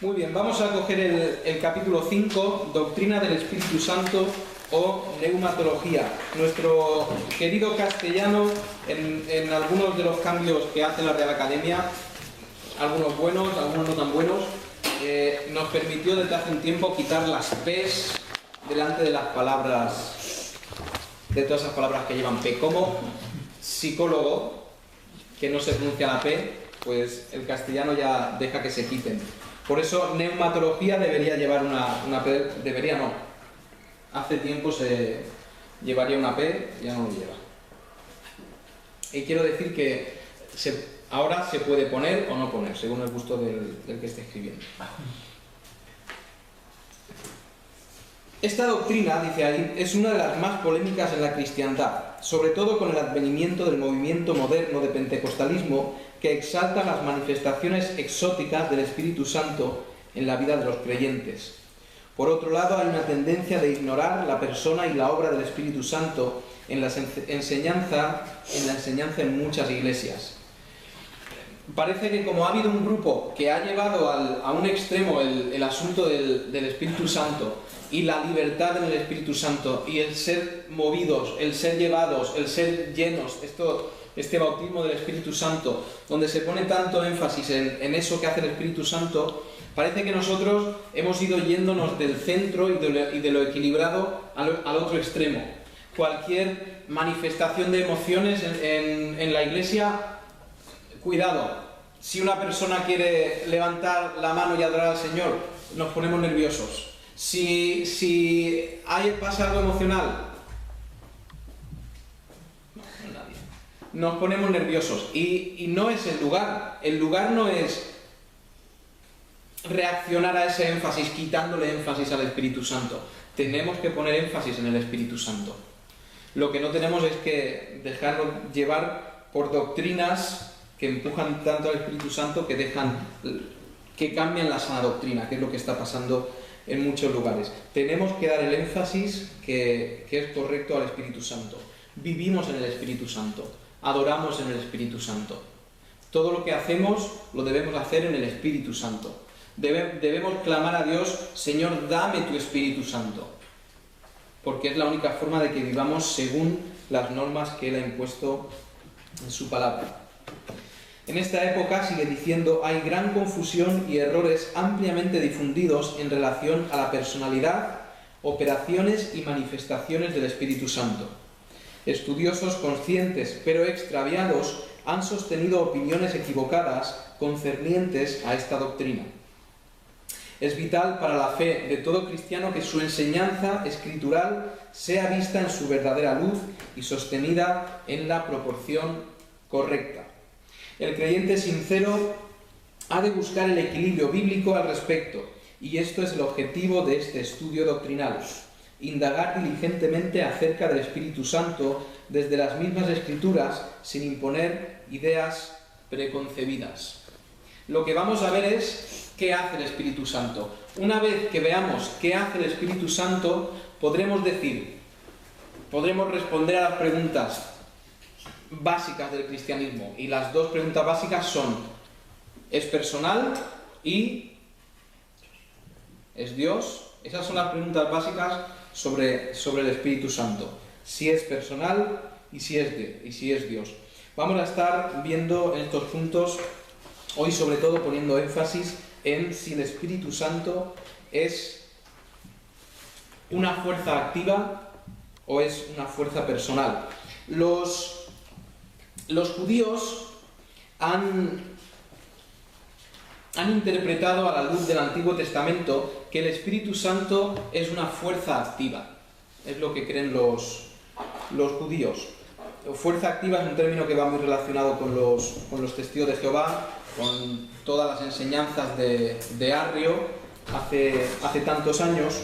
Muy bien, vamos a coger el capítulo 5, Doctrina del Espíritu Santo o Neumatología. Nuestro querido castellano, en algunos de los cambios que hace la Real Academia, algunos buenos, algunos no tan buenos, nos permitió desde hace un tiempo quitar las P's delante de las palabras, de todas esas palabras que llevan P, como psicólogo, que no se pronuncia la P, pues el castellano ya deja que se quiten. Por eso neumatología debería llevar una P, debería no. Hace tiempo se llevaría una P, ya no lo lleva. Y quiero decir que ahora se puede poner o no poner, según el gusto del que esté escribiendo. Esta doctrina, dice ahí, es una de las más polémicas en la cristiandad, sobre todo con el advenimiento del movimiento moderno de pentecostalismo que exalta las manifestaciones exóticas del Espíritu Santo en la vida de los creyentes. Por otro lado, hay una tendencia de ignorar la persona y la obra del Espíritu Santo en la enseñanza en muchas iglesias. Parece que como ha habido un grupo que ha llevado a un extremo el asunto del Espíritu Santo y la libertad en el Espíritu Santo y el ser movidos, el ser llevados, el ser llenos, este bautismo del Espíritu Santo, donde se pone tanto énfasis en eso que hace el Espíritu Santo, parece que nosotros hemos ido yéndonos del centro y de lo equilibrado al otro extremo. Cualquier manifestación de emociones en la iglesia, cuidado, si una persona quiere levantar la mano y adorar al Señor, nos ponemos nerviosos. Si pasa algo emocional, nadie. Nos ponemos nerviosos y no es el lugar no es reaccionar a ese énfasis quitándole énfasis al Espíritu Santo. Tenemos que poner énfasis en el Espíritu Santo. Lo que no tenemos es que dejarnos llevar por doctrinas que empujan tanto al Espíritu Santo que cambian la sana doctrina, que es lo que está pasando en muchos lugares. Tenemos que dar el énfasis que es correcto al Espíritu Santo. Vivimos en el Espíritu Santo, adoramos en el Espíritu Santo. Todo lo que hacemos lo debemos hacer en el Espíritu Santo. Debemos clamar a Dios: Señor, dame tu Espíritu Santo, porque es la única forma de que vivamos según las normas que Él ha impuesto en su palabra. En esta época, sigue diciendo, hay gran confusión y errores ampliamente difundidos en relación a la personalidad, operaciones y manifestaciones del Espíritu Santo. Estudiosos conscientes pero extraviados han sostenido opiniones equivocadas concernientes a esta doctrina. Es vital para la fe de todo cristiano que su enseñanza escritural sea vista en su verdadera luz y sostenida en la proporción correcta. El creyente sincero ha de buscar el equilibrio bíblico al respecto, y esto es el objetivo de este estudio doctrinal: indagar diligentemente acerca del Espíritu Santo desde las mismas Escrituras, sin imponer ideas preconcebidas. Lo que vamos a ver es qué hace el Espíritu Santo. Una vez que veamos qué hace el Espíritu Santo, podremos responder a las preguntas básicas del cristianismo, y las dos preguntas básicas son: ¿es personal y es Dios? Esas son las preguntas básicas sobre el Espíritu Santo: si es personal y si es Dios. Vamos a estar viendo en estos puntos hoy, sobre todo poniendo énfasis en si el Espíritu Santo es una fuerza activa o es una fuerza personal. Los judíos han interpretado a la luz del Antiguo Testamento que el Espíritu Santo es una fuerza activa. Es lo que creen los judíos. Fuerza activa es un término que va muy relacionado con los testigos de Jehová, con todas las enseñanzas de Arrio hace tantos años.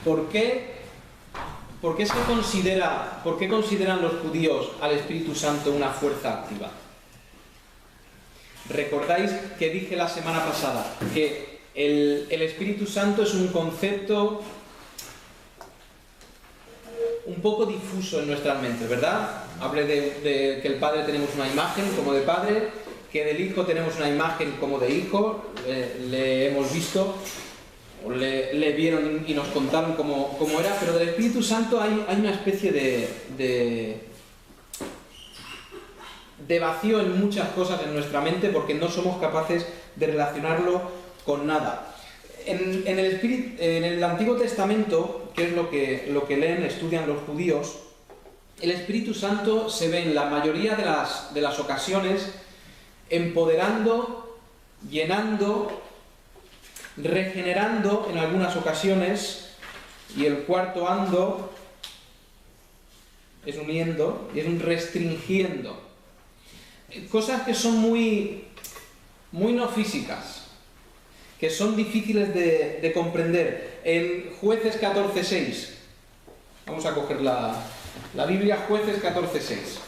¿Por qué consideran los judíos al Espíritu Santo una fuerza activa? ¿Recordáis que dije la semana pasada que el Espíritu Santo es un concepto un poco difuso en nuestras mentes, ¿verdad? Hablé de que el Padre tenemos una imagen como de Padre, que del Hijo tenemos una imagen como de Hijo, le hemos visto, le vieron y nos contaron cómo era, pero del Espíritu Santo hay una especie de vacío en muchas cosas en nuestra mente porque no somos capaces de relacionarlo con nada. En el Antiguo Testamento, que es lo que leen, estudian los judíos, el Espíritu Santo se ve en la mayoría de las ocasiones empoderando, llenando, regenerando en algunas ocasiones, y el cuarto ando es uniendo y es un restringiendo. Cosas que son muy no físicas, que son difíciles de comprender. En Jueces 14:6, vamos a coger la Biblia, Jueces 14:6.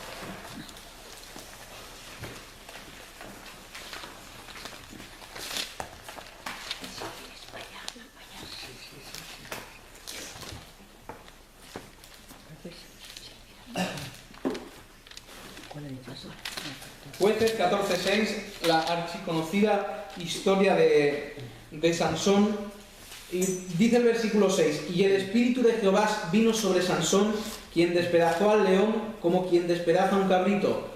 Jueces 14:6, la archiconocida historia de Sansón, y dice el versículo 6: y el Espíritu de Jehová vino sobre Sansón, quien despedazó al león como quien despedaza un cabrito.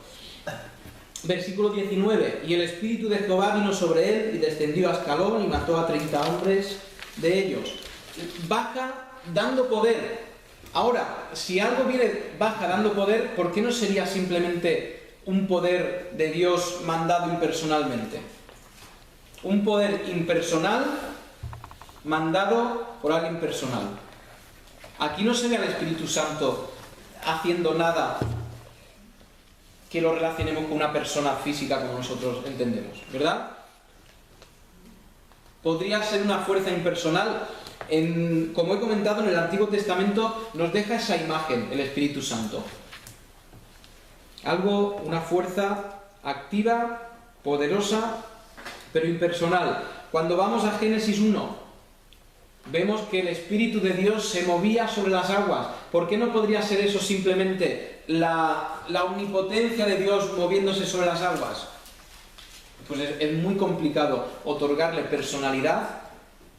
Versículo 19: y el Espíritu de Jehová vino sobre él y descendió a Ascalón y mató a 30 hombres de ellos. Baja dando poder. Ahora, si algo baja dando poder, ¿por qué no sería simplemente un poder de Dios mandado impersonalmente? Un poder impersonal mandado por alguien personal. Aquí no se ve al Espíritu Santo haciendo nada que lo relacionemos con una persona física como nosotros entendemos, ¿verdad? Podría ser una fuerza impersonal. Como he comentado, en el Antiguo Testamento nos deja esa imagen, el Espíritu Santo. Una fuerza activa, poderosa, pero impersonal. Cuando vamos a Génesis 1, vemos que el Espíritu de Dios se movía sobre las aguas. ¿Por qué no podría ser eso simplemente la omnipotencia de Dios moviéndose sobre las aguas? Pues es muy complicado otorgarle personalidad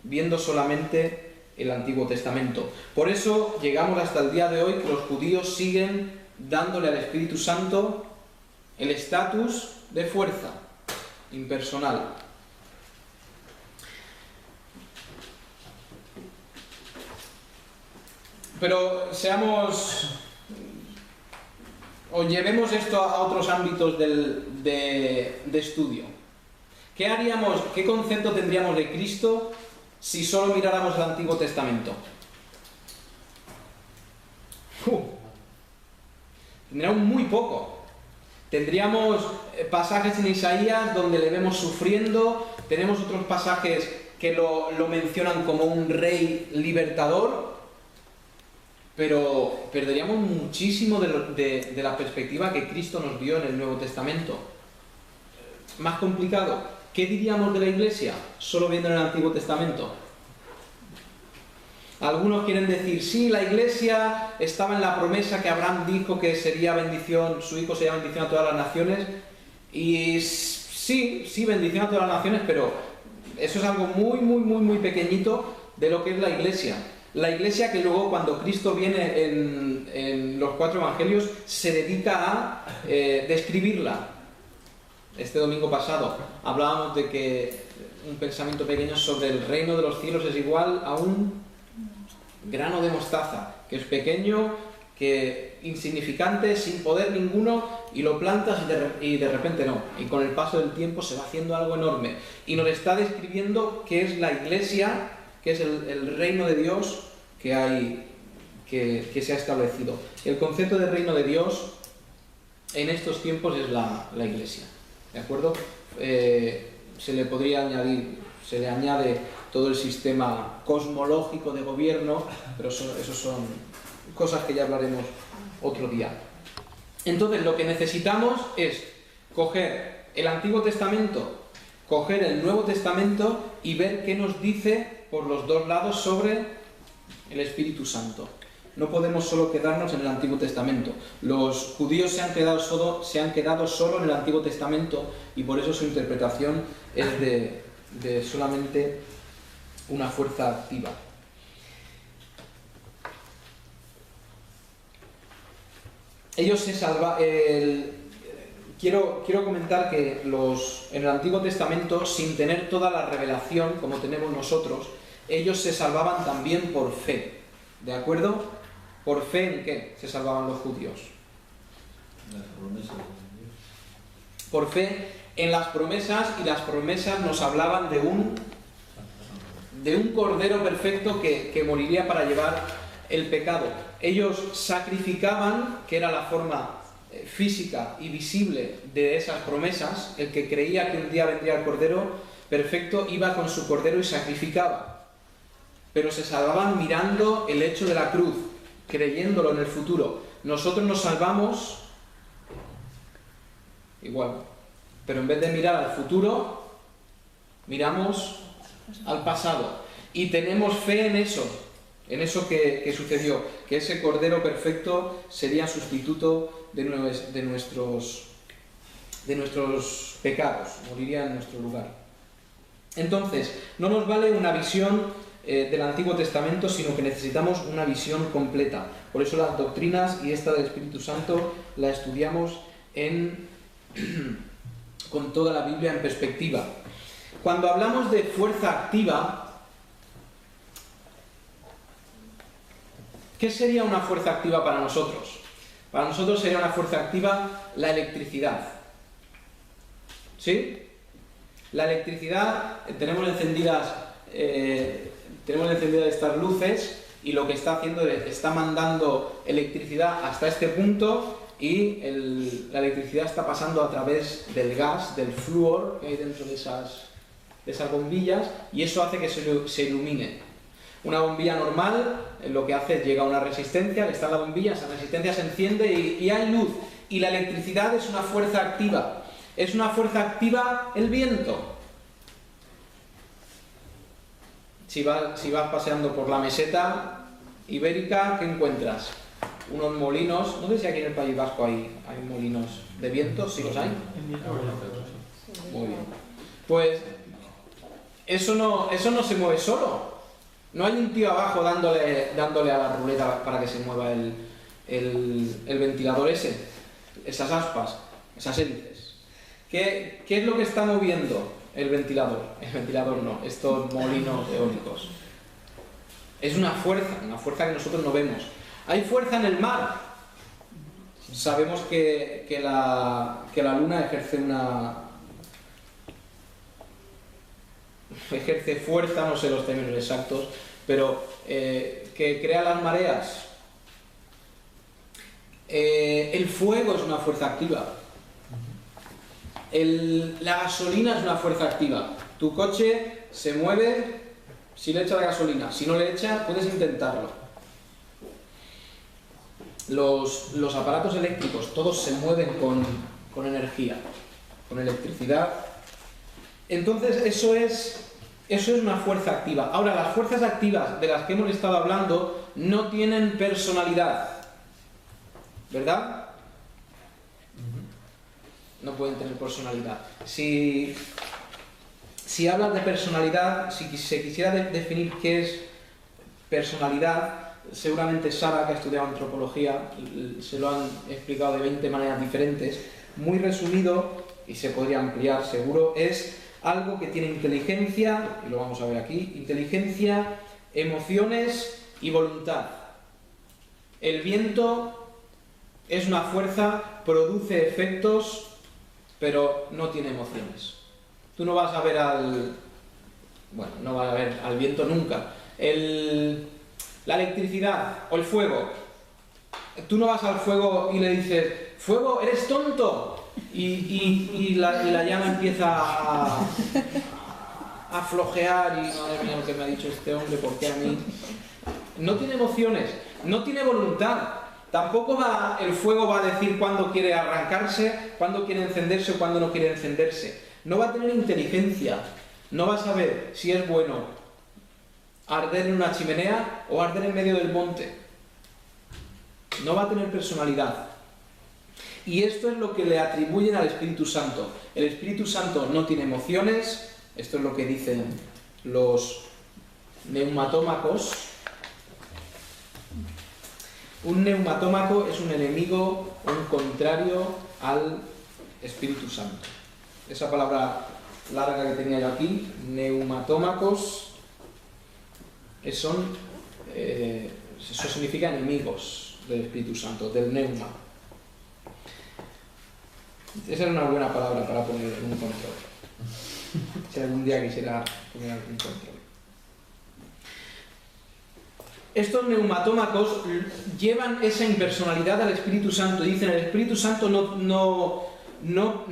viendo solamente el Antiguo Testamento. Por eso llegamos hasta el día de hoy que los judíos siguen dándole al Espíritu Santo el estatus de fuerza impersonal. Pero llevemos esto a otros ámbitos de estudio. ¿Qué haríamos, qué concepto tendríamos de Cristo si solo miráramos el Antiguo Testamento? Tendríamos muy poco. Tendríamos pasajes en Isaías donde le vemos sufriendo, tenemos otros pasajes que lo mencionan como un rey libertador, pero perderíamos muchísimo de la perspectiva que Cristo nos dio en el Nuevo Testamento. Más complicado. ¿Qué diríamos de la Iglesia solo viendo en el Antiguo Testamento? Algunos quieren decir, sí, la Iglesia estaba en la promesa que Abraham dijo que sería bendición, su hijo sería bendición a todas las naciones, y sí, bendición a todas las naciones, pero eso es algo muy pequeñito de lo que es la Iglesia. La Iglesia que luego, cuando Cristo viene en los 4 evangelios, se dedica a describirla. Este domingo pasado hablábamos de que un pensamiento pequeño sobre el reino de los cielos es igual a un grano de mostaza, que es pequeño, que insignificante, sin poder ninguno, y lo plantas y de repente no. Y con el paso del tiempo se va haciendo algo enorme. Y nos está describiendo qué es la Iglesia, que es el reino de Dios que se ha establecido. El concepto de reino de Dios en estos tiempos es la Iglesia. ¿De acuerdo? Se le podría añadir, se le añade todo el sistema cosmológico de gobierno, pero eso son cosas que ya hablaremos otro día. Entonces, lo que necesitamos es coger el Antiguo Testamento, coger el Nuevo Testamento y ver qué nos dice por los dos lados sobre el Espíritu Santo. no podemos solo quedarnos en el Antiguo Testamento. Los judíos se han quedado solo en el Antiguo Testamento y por eso su interpretación es de solamente una fuerza activa. Ellos se salvan. Quiero comentar que en el Antiguo Testamento, sin tener toda la revelación como tenemos nosotros, ellos se salvaban también por fe. ¿De acuerdo? ¿Por fe en qué se salvaban los judíos? Las promesas de Dios. Por fe en las promesas, y las promesas nos hablaban de un cordero perfecto que moriría para llevar el pecado. Ellos sacrificaban, que era la forma física y visible de esas promesas. El que creía que un día vendría el cordero perfecto iba con su cordero y sacrificaba, pero se salvaban mirando el hecho de la cruz, creyéndolo en el futuro. Nosotros nos salvamos igual, pero en vez de mirar al futuro, miramos al pasado y tenemos fe en eso que sucedió, que ese cordero perfecto sería sustituto de nuestros pecados, moriría en nuestro lugar. Entonces, no nos vale una visión del Antiguo Testamento, sino que necesitamos una visión completa. Por eso las doctrinas y esta del Espíritu Santo la estudiamos con toda la Biblia en perspectiva. Cuando hablamos de fuerza activa, ¿qué sería una fuerza activa para nosotros? Para nosotros sería una fuerza activa la electricidad. ¿Sí? La electricidad, tenemos encendidas estas luces y lo que está haciendo es está mandando electricidad hasta este punto y la electricidad está pasando a través del gas, del flúor que hay dentro de esas bombillas, y eso hace que se ilumine. Una bombilla normal lo que hace es llega a una resistencia, le está la bombilla, esa resistencia se enciende y hay luz. Y la electricidad es una fuerza activa. Es una fuerza activa el viento. Si vas paseando por la meseta ibérica, ¿qué encuentras? Unos molinos. No sé si aquí en el País Vasco hay molinos de viento, ¿sí los hay? Muy bien. Pues eso no se mueve solo. No hay un tío abajo dándole a la ruleta para que se mueva el ventilador esas aspas, esas hélices. ¿Qué es lo que está moviendo el ventilador? El ventilador no, estos molinos eólicos. Es una fuerza que nosotros no vemos. Hay fuerza en el mar. Sabemos que la luna ejerce fuerza, no sé los términos exactos, pero que crea las mareas. El fuego es una fuerza activa. La gasolina es una fuerza activa. Tu coche se mueve si le echas gasolina. Si no le echas, puedes intentarlo. Los aparatos eléctricos, todos se mueven con energía, con electricidad. Entonces eso es una fuerza activa. Ahora, las fuerzas activas de las que hemos estado hablando no tienen personalidad, ¿verdad? No pueden tener personalidad. Si hablas de personalidad, si se quisiera definir qué es personalidad, seguramente Sara, que ha estudiado antropología, se lo han explicado de 20 maneras diferentes. Muy resumido, y se podría ampliar seguro, es algo que tiene inteligencia, y lo vamos a ver aquí, inteligencia, emociones y voluntad. El viento es una fuerza, produce efectos, pero no tiene emociones. Tú no vas a ver al viento nunca. La electricidad o el fuego. Tú no vas al fuego y le dices, fuego, eres tonto. Y la llama empieza a flojear y madre mía lo que me ha dicho este hombre, ¿por qué a mí? No tiene emociones, no tiene voluntad. Tampoco el fuego va a decir cuándo quiere arrancarse, cuándo quiere encenderse o cuándo no quiere encenderse. No va a tener inteligencia, no va a saber si es bueno arder en una chimenea o arder en medio del monte. no va a tener personalidad. Y esto es lo que le atribuyen al Espíritu Santo. El Espíritu Santo no tiene emociones, esto es lo que dicen los neumatómacos. Un neumatómaco es un enemigo, un contrario al Espíritu Santo. Esa palabra larga que tenía yo aquí, neumatómacos, eso significa enemigos del Espíritu Santo, del neuma. Esa es una buena palabra para poner en un control. Si algún día quisiera poner algún control. Estos neumatómacos llevan esa impersonalidad al Espíritu Santo. Dicen, el Espíritu Santo no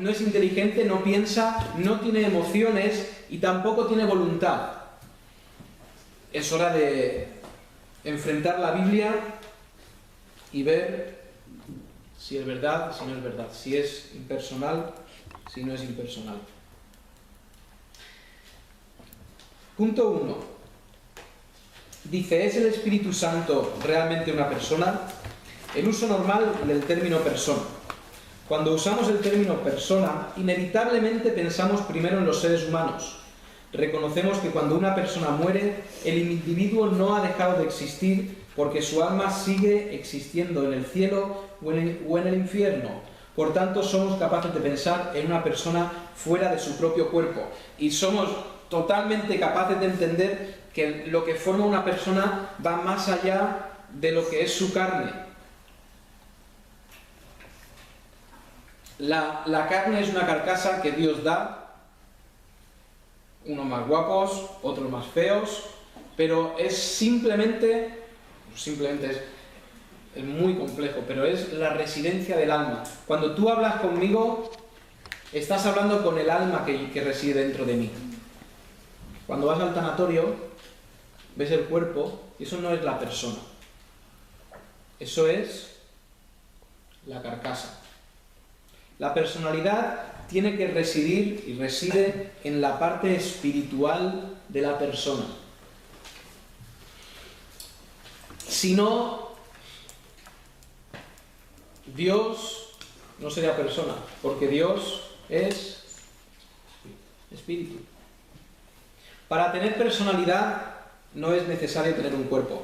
es inteligente, no piensa, no tiene emociones y tampoco tiene voluntad. Es hora de enfrentar la Biblia y ver si es verdad, si no es verdad, si es impersonal, si no es impersonal. Punto 1. Dice, ¿es el Espíritu Santo realmente una persona? El uso normal del término persona. Cuando usamos el término persona, inevitablemente pensamos primero en los seres humanos. Reconocemos que cuando una persona muere, el individuo no ha dejado de existir porque su alma sigue existiendo en el cielo o en el infierno. Por tanto, somos capaces de pensar en una persona fuera de su propio cuerpo. Y somos totalmente capaces de entender que lo que forma una persona va más allá de lo que es su carne. La carne es una carcasa que Dios da, unos más guapos, otros más feos, pero es simplemente es muy complejo, pero es la residencia del alma. Cuando tú hablas conmigo, estás hablando con el alma que reside dentro de mí. Cuando vas al tanatorio, ves el cuerpo, y eso no es la persona. Eso es la carcasa. La personalidad tiene que residir y reside en la parte espiritual de la persona. Si no, Dios no sería persona, porque Dios es espíritu. Para tener personalidad no es necesario tener un cuerpo.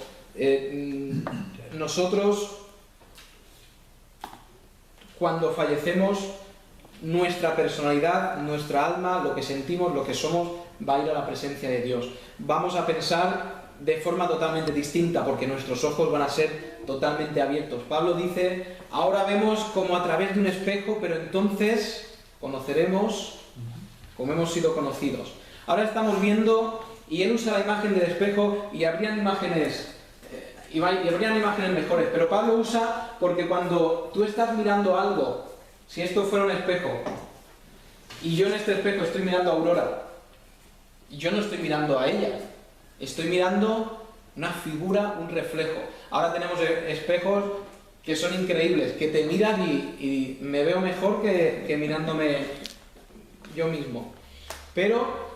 Nosotros, cuando fallecemos, nuestra personalidad, nuestra alma, lo que sentimos, lo que somos, va a ir a la presencia de Dios. Vamos a pensar de forma totalmente distinta porque nuestros ojos van a ser totalmente abiertos. Pablo dice, ahora vemos como a través de un espejo, pero entonces conoceremos como hemos sido conocidos. Ahora estamos viendo, y él usa la imagen del espejo, y habrían imágenes mejores, pero Pablo usa porque cuando tú estás mirando algo, si esto fuera un espejo, y yo en este espejo estoy mirando a Aurora, y yo no estoy mirando a ella, estoy mirando una figura, un reflejo. Ahora tenemos espejos que son increíbles, que te miran y me veo mejor que mirándome yo mismo. Pero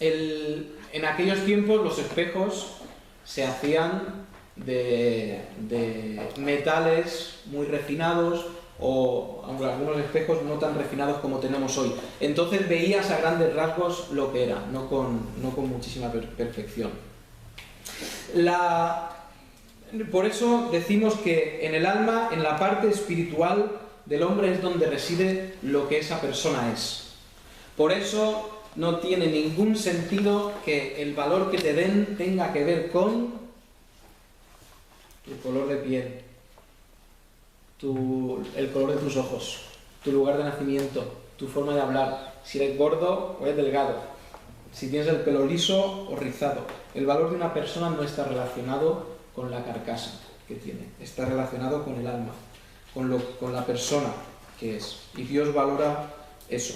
en aquellos tiempos los espejos se hacían de metales muy refinados o algunos espejos no tan refinados como tenemos hoy. Entonces veías a grandes rasgos lo que era, no con muchísima perfección. Por eso decimos que en el alma, en la parte espiritual del hombre es donde reside lo que esa persona es. Por eso no tiene ningún sentido que el valor que te den tenga que ver con tu color de piel, el color de tus ojos, tu lugar de nacimiento, tu forma de hablar, si eres gordo o eres delgado, si tienes el pelo liso o rizado. El valor de una persona no está relacionado con la carcasa que tiene, está relacionado con el alma, con la persona que es. Y Dios valora eso.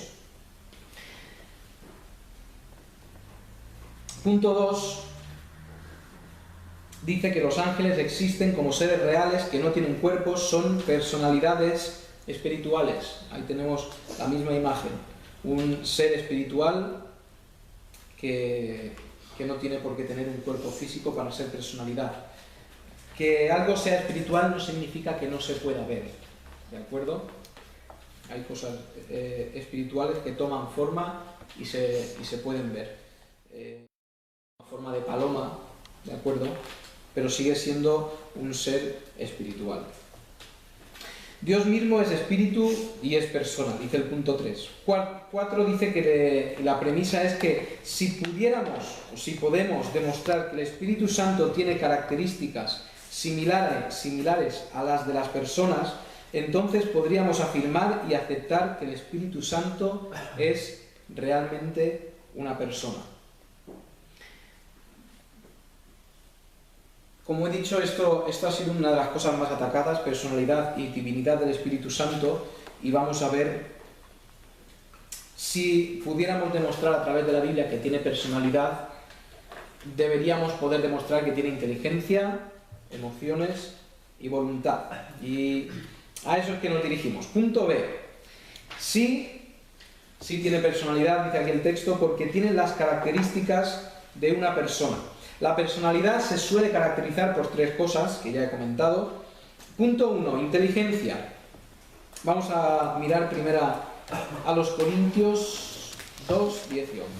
Punto 2. Dice que los ángeles existen como seres reales que no tienen cuerpos, son personalidades espirituales. Ahí tenemos la misma imagen. Un ser espiritual que no tiene por qué tener un cuerpo físico para ser personalidad. que algo sea espiritual no significa que no se pueda ver, ¿de acuerdo? Hay cosas espirituales que toman forma y se pueden ver. Forma de paloma, ¿de acuerdo? Pero sigue siendo un ser espiritual. Dios mismo es espíritu y es persona, dice el punto 3. 4 dice que la premisa es que si pudiéramos o si podemos demostrar que el Espíritu Santo tiene características similares a las de las personas, entonces podríamos afirmar y aceptar que el Espíritu Santo es realmente una persona. Como he dicho, esto ha sido una de las cosas más atacadas, personalidad y divinidad del Espíritu Santo, y vamos a ver si pudiéramos demostrar a través de la Biblia que tiene personalidad, deberíamos poder demostrar que tiene inteligencia, emociones y voluntad. Y a eso es que nos dirigimos. Punto B. Sí tiene personalidad, dice aquí el texto, porque tiene las características de una persona. La personalidad se suele caracterizar por 3 cosas que ya he comentado. Punto 1, inteligencia. Vamos a mirar primero a los Corintios 2, 10 y 11.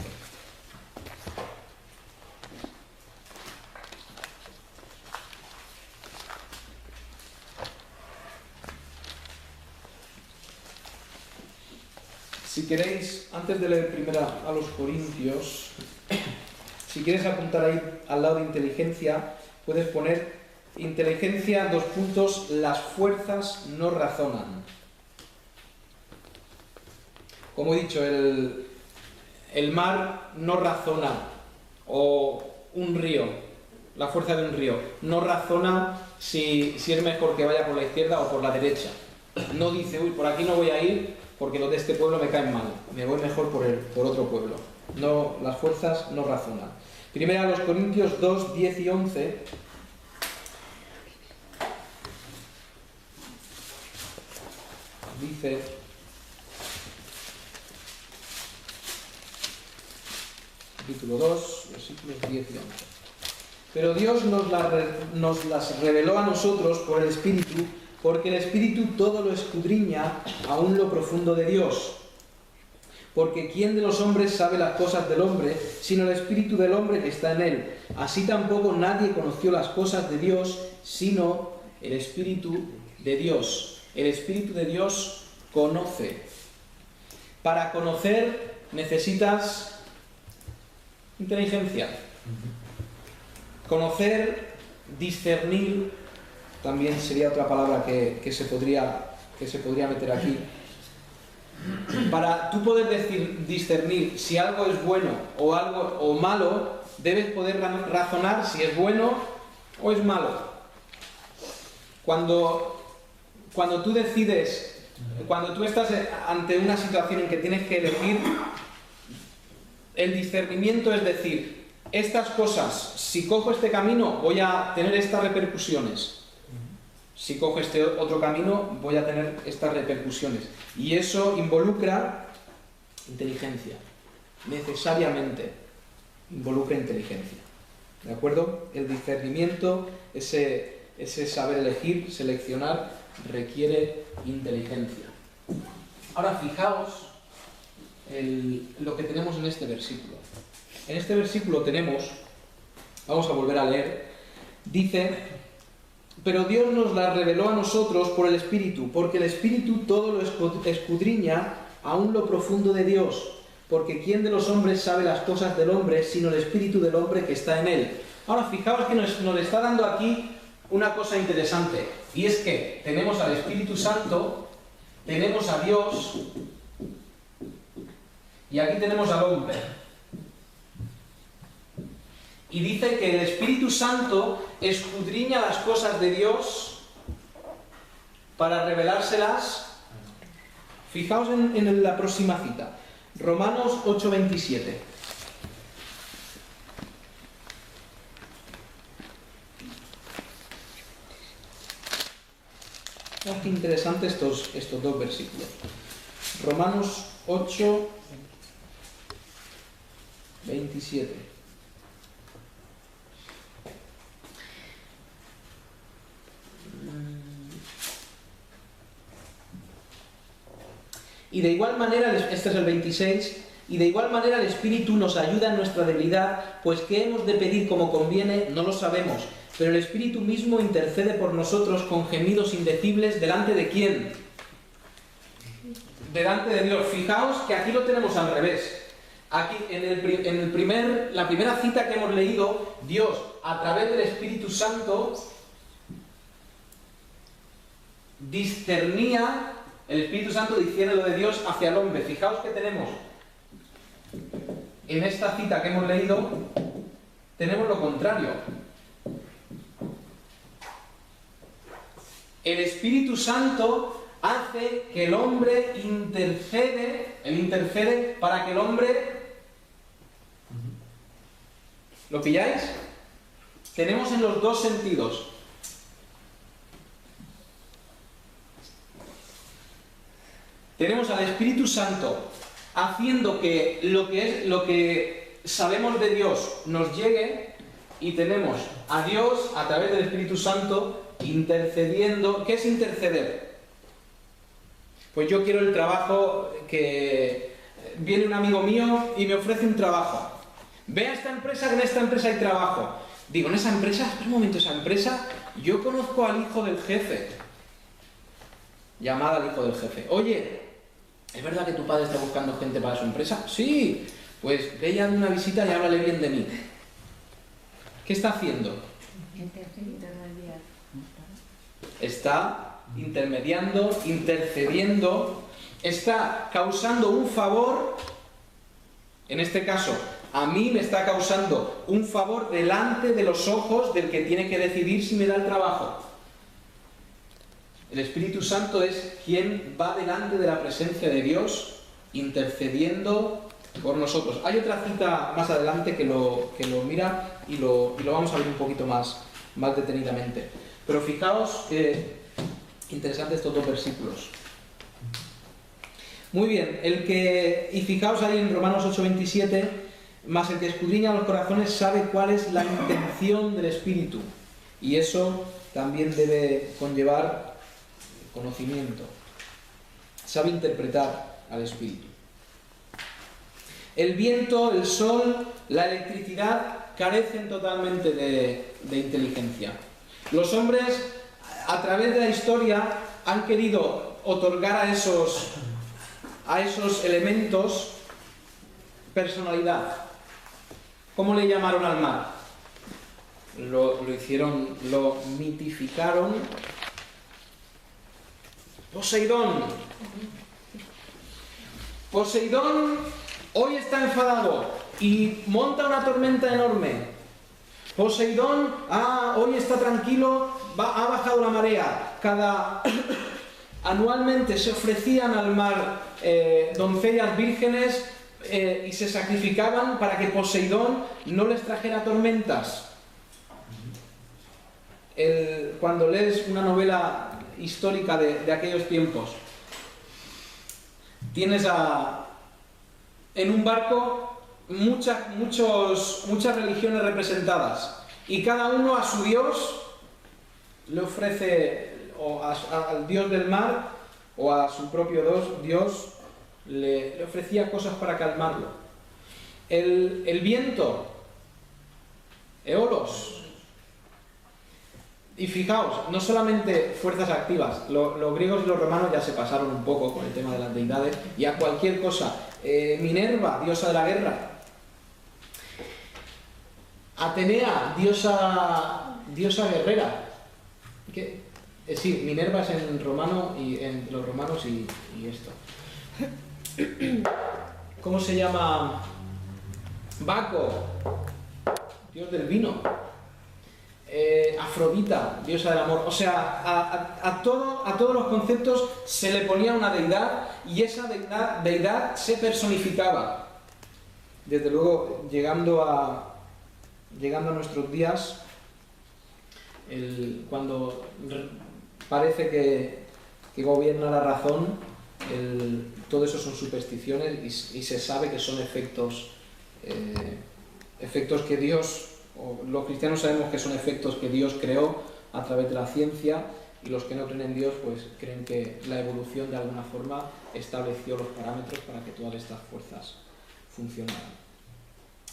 Si queréis, antes de leer primero a los Corintios, si quieres apuntar ahí al lado de inteligencia, puedes poner inteligencia, 2 puntos, las fuerzas no razonan. Como he dicho, el mar no razona, o un río, la fuerza de un río, no razona si es mejor que vaya por la izquierda o por la derecha. No dice, uy, por aquí no voy a ir porque los de este pueblo me caen mal, me voy mejor por otro pueblo. No, las fuerzas no razonan. Primero a los Corintios 2, 10 y 11. Dice: capítulo 2, versículos 10 y 11. Pero Dios nos las reveló a nosotros por el Espíritu, porque el Espíritu todo lo escudriña, aún lo profundo de Dios. Porque ¿quién de los hombres sabe las cosas del hombre, sino el Espíritu del hombre que está en él? Así tampoco nadie conoció las cosas de Dios, sino el Espíritu de Dios. El Espíritu de Dios conoce. Para conocer necesitas inteligencia. Conocer, discernir, también sería otra palabra que se podría meter aquí. Para tú poder discernir si algo es bueno o malo, debes poder razonar si es bueno o es malo. Cuando tú decides, cuando tú estás ante una situación en que tienes que elegir, el discernimiento es decir, estas cosas, si cojo este camino voy a tener estas repercusiones. Si cojo este otro camino, voy a tener estas repercusiones. Y eso involucra inteligencia. Necesariamente involucra inteligencia. ¿De acuerdo? El discernimiento, ese saber elegir, seleccionar, requiere inteligencia. Ahora fijaos lo que tenemos en este versículo. En este versículo tenemos, vamos a volver a leer, dice: pero Dios nos la reveló a nosotros por el Espíritu, porque el Espíritu todo lo escudriña, aún lo profundo de Dios. Porque ¿quién de los hombres sabe las cosas del hombre, sino el Espíritu del hombre que está en él? Ahora, fijaos que nos está dando aquí una cosa interesante, y es que tenemos al Espíritu Santo, tenemos a Dios, y aquí tenemos al hombre. Y dice que el Espíritu Santo escudriña las cosas de Dios para revelárselas. Fijaos en la próxima cita. Romanos 8:27. Qué interesante estos 2 versículos. Romanos 8:27. Y de igual manera, este es el 26, y de igual manera el Espíritu nos ayuda en nuestra debilidad, pues ¿qué hemos de pedir como conviene? No lo sabemos, pero el Espíritu mismo intercede por nosotros con gemidos indecibles. ¿Delante de quién? Delante de Dios. Fijaos que aquí lo tenemos al revés. Aquí, la primera cita que hemos leído, Dios, a través del Espíritu Santo, discernía, el Espíritu Santo discierne lo de Dios hacia el hombre. Fijaos que tenemos, en esta cita que hemos leído, tenemos lo contrario. El Espíritu Santo hace que el hombre intercede para que el hombre... ¿Lo pilláis? Tenemos en los dos sentidos. Tenemos al Espíritu Santo haciendo que lo que sabemos de Dios nos llegue, y tenemos a Dios a través del Espíritu Santo intercediendo. ¿Qué es interceder? Pues yo quiero el trabajo, que viene un amigo mío y me ofrece un trabajo. Ve a esta empresa, que en esta empresa hay trabajo. Digo, en esa empresa, espera un momento, esa empresa, yo conozco al hijo del jefe. Llamada al hijo del jefe. Oye, ¿es verdad que tu padre está buscando gente para su empresa? Sí, pues ve y hazle una visita y háblale bien de mí. ¿Qué está haciendo? Está intermediando, intercediendo, está causando un favor. En este caso, a mí me está causando un favor delante de los ojos del que tiene que decidir si me da el trabajo. El Espíritu Santo es quien va delante de la presencia de Dios, intercediendo por nosotros. Hay otra cita más adelante que lo mira y lo vamos a ver un poquito más detenidamente. Pero fijaos que interesantes estos dos versículos. Muy bien, y fijaos ahí en Romanos 8:27, más el que escudriña los corazones sabe cuál es la intención del Espíritu. Y eso también debe conllevar conocimiento. Sabe interpretar al Espíritu. El viento, el sol, la electricidad carecen totalmente de inteligencia. Los hombres, a través de la historia, han querido otorgar a esos elementos personalidad. ¿Cómo le llamaron al mar? Lo mitificaron. Poseidón. Poseidón hoy está enfadado y monta una tormenta enorme. Poseidón, hoy está tranquilo, ha bajado la marea. Anualmente se ofrecían al mar doncellas vírgenes y se sacrificaban para que Poseidón no les trajera tormentas. Cuando lees una novela histórica de aquellos tiempos, tienes en un barco muchas religiones representadas, y cada uno a su dios le ofrece, o al dios del mar o a su propio dios le ofrecía cosas para calmarlo. El viento, Eolos. Y fijaos, no solamente fuerzas activas, los griegos y los romanos ya se pasaron un poco con el tema de las deidades, y a cualquier cosa. Minerva, diosa de la guerra. Atenea, diosa guerrera. Sí, Minerva es en romano y en los romanos y esto. ¿Cómo se llama? Baco, dios del vino. Afrodita, diosa del amor. O sea, a todos los conceptos se le ponía una deidad, y esa deidad se personificaba. Desde luego, llegando a nuestros días, cuando parece que gobierna la razón, todo eso son supersticiones, y se sabe que son efectos que Dios, o los cristianos sabemos que son efectos que Dios creó a través de la ciencia, y los que no creen en Dios pues creen que la evolución de alguna forma estableció los parámetros para que todas estas fuerzas funcionaran.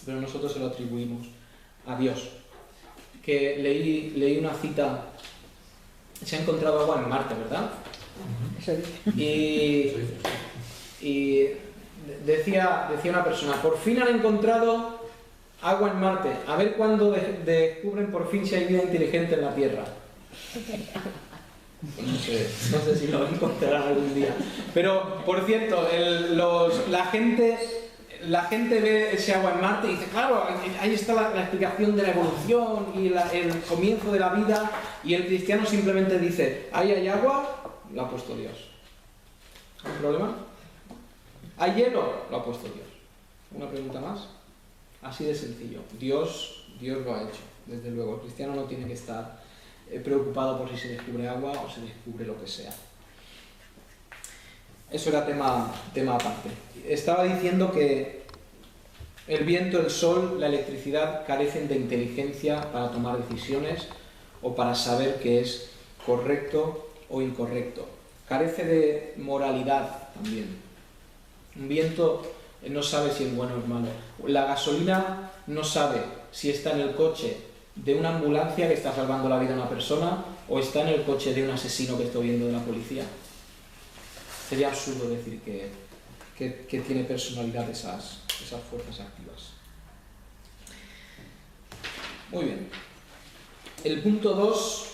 Pero nosotros se lo atribuimos a Dios. Que leí una cita, se ha encontrado agua en Marte, ¿verdad? Y decía una persona, por fin han encontrado agua en Marte, a ver cuándo descubren por fin si hay vida inteligente en la Tierra. No sé si lo encontrarán algún día. Pero, por cierto, la gente ve ese agua en Marte y dice, claro, ahí está la explicación de la evolución y el comienzo de la vida, y el cristiano simplemente dice, ahí hay agua, lo ha puesto Dios. ¿Hay problema? ¿Hay hielo? Lo ha puesto Dios. ¿Una pregunta más? Así de sencillo. Dios lo ha hecho, desde luego. El cristiano no tiene que estar preocupado por si se descubre agua o se descubre lo que sea. Eso era tema aparte. Estaba diciendo que el viento, el sol, la electricidad carecen de inteligencia para tomar decisiones o para saber qué es correcto o incorrecto. Carece de moralidad también. Un viento no sabe si es bueno o es malo. La gasolina no sabe si está en el coche de una ambulancia que está salvando la vida a una persona o está en el coche de un asesino que está huyendo de la policía. Sería absurdo decir que tiene personalidad esas fuerzas activas. Muy bien. El punto 2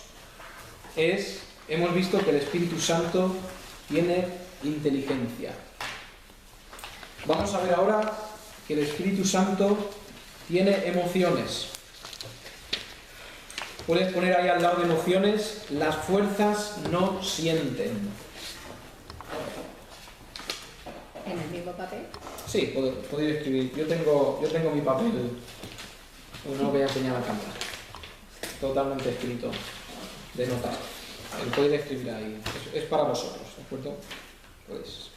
es, hemos visto que el Espíritu Santo tiene inteligencia. Vamos a ver ahora que el Espíritu Santo tiene emociones. Puedes poner ahí al lado de emociones, las fuerzas no sienten. ¿En el mismo papel? Sí, podéis escribir. Yo tengo mi papel, no lo voy a enseñar a la cámara. Totalmente escrito, de notas. Podéis escribir ahí, es para vosotros, ¿de acuerdo? Pues,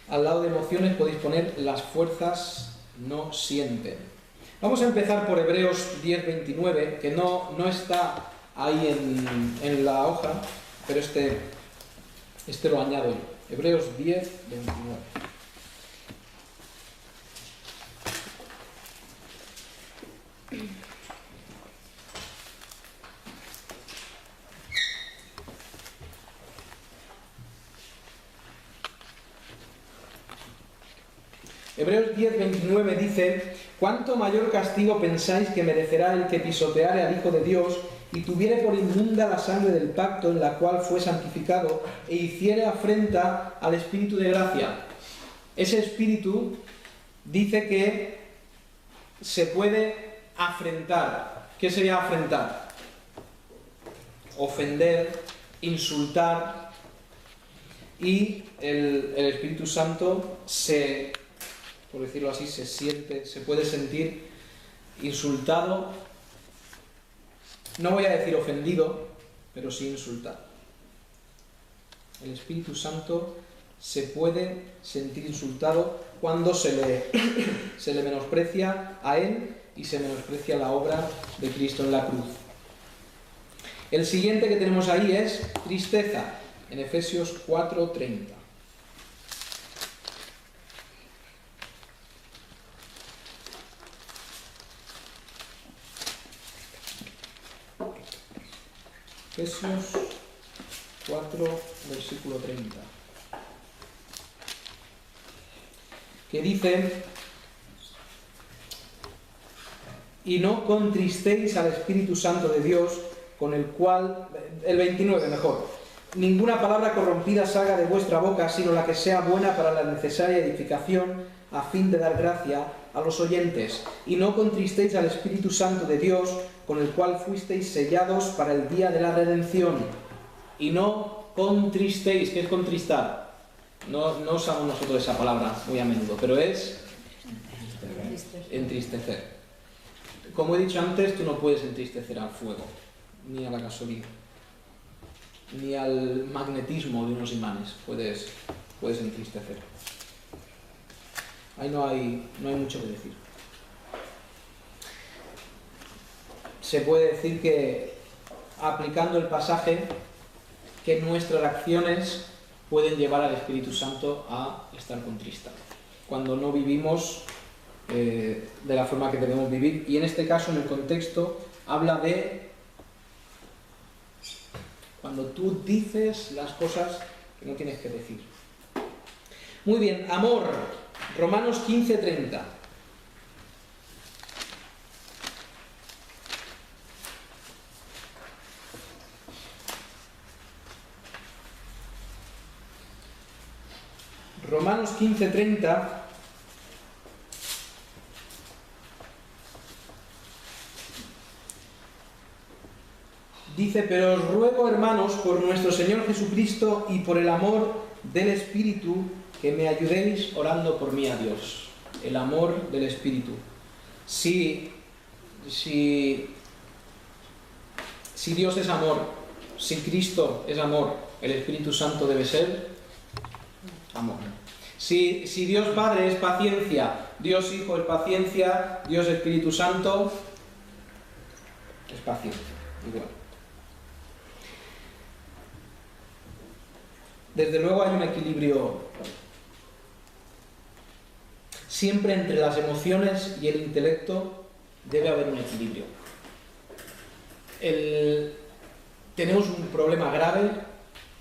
al lado de emociones podéis poner las fuerzas no sienten. Vamos a empezar por Hebreos 10:29, que no está ahí en la hoja, pero este lo añado yo. Hebreos 10:29. Hebreos 10:29 dice: ¿Cuánto mayor castigo pensáis que merecerá el que pisoteare al Hijo de Dios y tuviere por inmunda la sangre del pacto en la cual fue santificado e hiciere afrenta al Espíritu de gracia? Ese Espíritu dice que se puede afrentar. ¿Qué sería afrentar? Ofender, insultar, y el Espíritu Santo por decirlo así, se puede sentir insultado. No voy a decir ofendido, pero sí insultado. El Espíritu Santo se puede sentir insultado cuando se le menosprecia a Él y se menosprecia la obra de Cristo en la cruz. El siguiente que tenemos ahí es tristeza, en Efesios 4:30. Efesios 4, versículo 30. Que dice: y no contristéis al Espíritu Santo de Dios, con el cual, el 29 mejor, ninguna palabra corrompida salga de vuestra boca, sino la que sea buena para la necesaria edificación, a fin de dar gracia a los oyentes. Y no contristéis al Espíritu Santo de Dios, con el cual fuisteis sellados para el día de la redención. Y no contristéis. ¿Qué es contristar? No usamos nosotros esa palabra muy a menudo, pero es entristecer. Como he dicho antes, tú no puedes entristecer al fuego, ni a la gasolina, ni al magnetismo de unos imanes. Puedes entristecer. Ahí no hay mucho que decir. Se puede decir que aplicando el pasaje que nuestras acciones pueden llevar al Espíritu Santo a estar contrista, cuando no vivimos de la forma que debemos vivir. Y en este caso, en el contexto, habla de cuando tú dices las cosas que no tienes que decir. Muy bien, amor, Romanos 15:30. Romanos 15:30 dice: pero os ruego, hermanos, por nuestro Señor Jesucristo y por el amor del Espíritu, que me ayudéis orando por mí a Dios. El amor del Espíritu. Si Dios es amor, si Cristo es amor, el Espíritu Santo debe ser amor. Si Dios Padre es paciencia, Dios Hijo es paciencia, Dios Espíritu Santo es paciencia, igual. Desde luego hay un equilibrio siempre entre las emociones y el intelecto. Debe haber un equilibrio. Tenemos un problema grave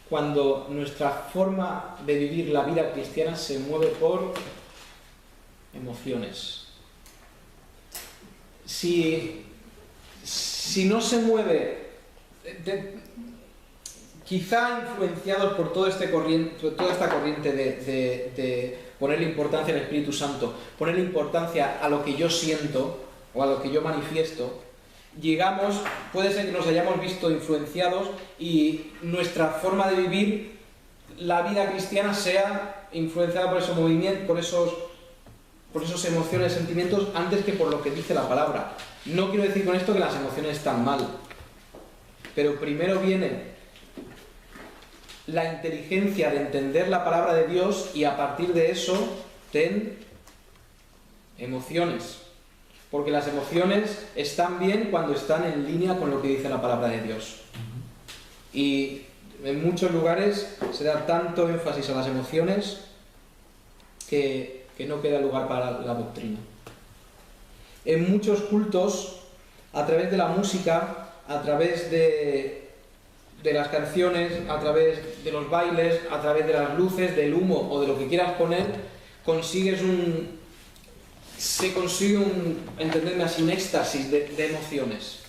cuando nuestra forma de vivir la vida cristiana se mueve por emociones. Si no se mueve, quizá influenciados por toda esta corriente de ponerle importancia al Espíritu Santo, ponerle importancia a lo que yo siento o a lo que yo manifiesto, puede ser que nos hayamos visto influenciados y nuestra forma de vivir la vida cristiana sea influenciada por esos movimientos, por esas emociones, sentimientos, antes que por lo que dice la palabra. No quiero decir con esto que las emociones están mal, pero primero viene la inteligencia de entender la palabra de Dios y a partir de eso ten emociones. Porque las emociones están bien cuando están en línea con lo que dice la palabra de Dios. Y en muchos lugares se da tanto énfasis a las emociones que no queda lugar para la doctrina. En muchos cultos, a través de la música, a través de las canciones, a través de los bailes, a través de las luces, del humo o de lo que quieras poner, se consigue entenderme así, un éxtasis de emociones.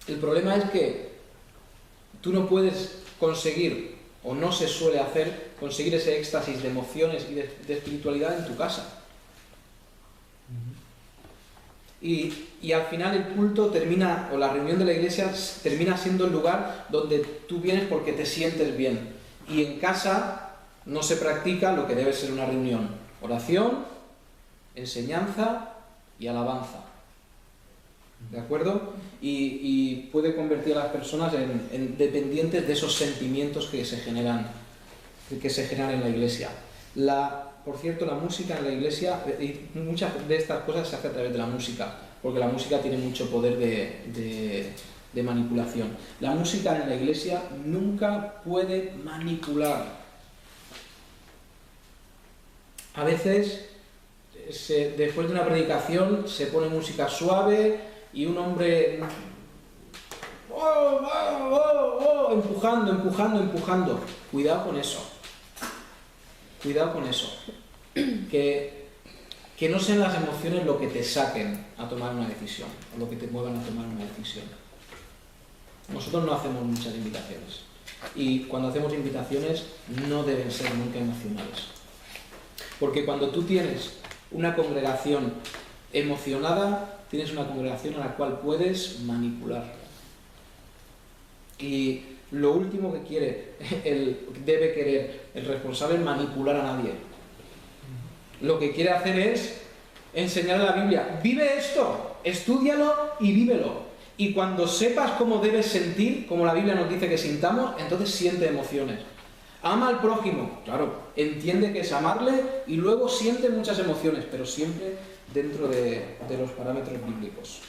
El problema es que tú no puedes conseguir, o no se suele hacer, conseguir ese éxtasis de emociones y de espiritualidad en tu casa. Y al final el culto termina, o la reunión de la iglesia termina siendo el lugar donde tú vienes porque te sientes bien. Y en casa no se practica lo que debe ser una reunión: oración, enseñanza y alabanza. ¿De acuerdo? Y puede convertir a las personas en dependientes de esos sentimientos que se generan en la iglesia. Por cierto, la música en la iglesia, muchas de estas cosas se hace a través de la música, porque la música tiene mucho poder de manipulación. La música en la iglesia nunca puede manipular. A veces, después de una predicación, se pone música suave y un hombre empujando. Cuidado con eso. Cuidado con eso. Que no sean las emociones lo que te saquen a tomar una decisión, o lo que te muevan a tomar una decisión. Nosotros no hacemos muchas invitaciones. Y cuando hacemos invitaciones no deben ser nunca emocionales. Porque cuando tú tienes una congregación emocionada, tienes una congregación a la cual puedes manipular. Y lo último que debe querer el responsable es manipular a nadie. Lo que quiere hacer es enseñar la Biblia. Vive esto, estúdialo y vívelo. Y cuando sepas cómo debes sentir, como la Biblia nos dice que sintamos, entonces siente emociones. Ama al prójimo, claro, entiende que es amarle y luego siente muchas emociones, pero siempre dentro de los parámetros bíblicos.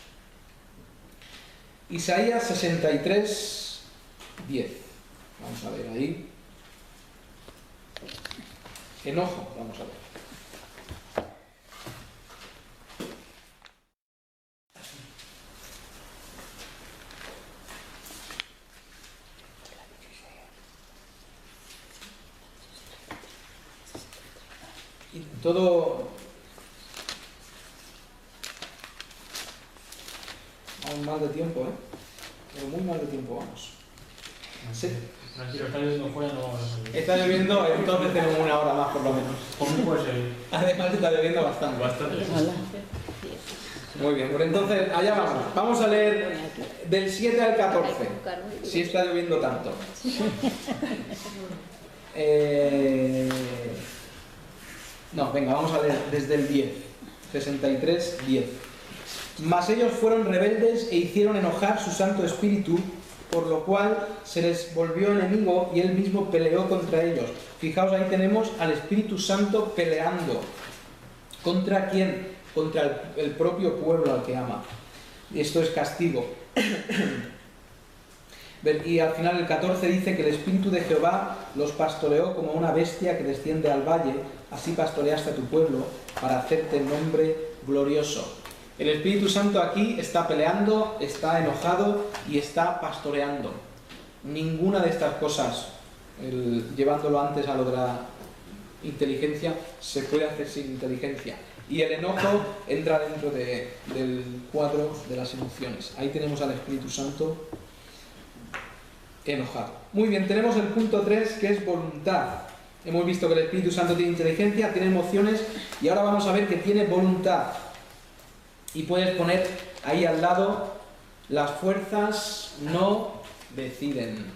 Isaías 63, 10. Vamos a ver ahí. Enojo, vamos a ver. Y todo... Vamos mal de tiempo, pero muy mal de tiempo vamos. Sí. Tranquilo, está lloviendo fuera, no vamos a salir. Está lloviendo, entonces tenemos una hora más por lo menos. ¿Cómo puede ser? Además está lloviendo bastante. Bastante. Muy bien, pues entonces allá vamos. Vamos a leer del 7 al 14. Si está lloviendo tanto. No, venga, vamos a leer desde el 10. 63, 10. Mas ellos fueron rebeldes e hicieron enojar su Santo Espíritu, por lo cual se les volvió enemigo y él mismo peleó contra ellos. Fijaos, ahí tenemos al Espíritu Santo peleando. ¿Contra quién? Contra el propio pueblo al que ama. Y esto es castigo. Y al final el 14 dice que el Espíritu de Jehová los pastoreó como una bestia que desciende al valle, así pastoreaste a tu pueblo para hacerte nombre glorioso. El Espíritu Santo aquí está peleando, está enojado y está pastoreando. Ninguna de estas cosas, llevándolo antes a lo de la inteligencia, se puede hacer sin inteligencia. Y el enojo entra dentro del cuadro de las emociones. Ahí tenemos al Espíritu Santo enojado. Muy bien, tenemos el punto 3, que es voluntad. Hemos visto que el Espíritu Santo tiene inteligencia, tiene emociones, y ahora vamos a ver que tiene voluntad. Y puedes poner ahí al lado: las fuerzas no deciden.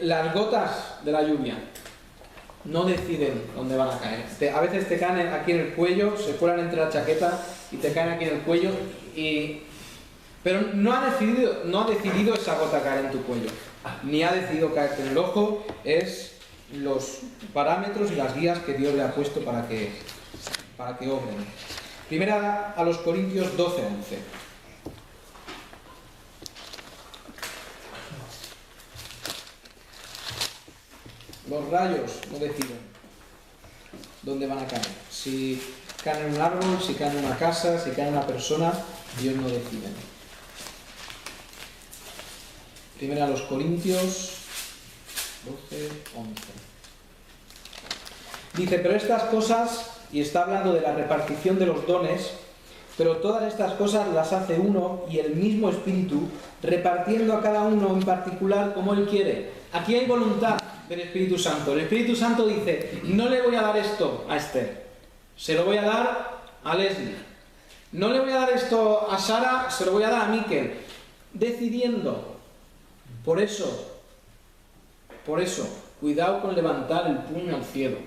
Las gotas de la lluvia no deciden dónde van a caer. A veces te caen aquí en el cuello, se cuelan entre la chaqueta y te caen aquí en el cuello, pero no ha decidido esa gota caer en tu cuello, ni ha decidido caerte en el ojo. Es los parámetros y las guías que Dios le ha puesto para que obren. Primera a los Corintios 12:11. Los rayos no deciden dónde van a caer. Si caen en un árbol, si caen en una casa, si caen en una persona, Dios no decide. Primera a los Corintios 12:11. Dice, pero estas cosas, y está hablando de la repartición de los dones, pero todas estas cosas las hace uno y el mismo Espíritu, repartiendo a cada uno en particular como Él quiere. Aquí hay voluntad del Espíritu Santo. El Espíritu Santo dice, no le voy a dar esto a Esther, se lo voy a dar a Leslie. No le voy a dar esto a Sara, se lo voy a dar a Miquel. Decidiendo. Por eso, cuidado con levantar el puño al cielo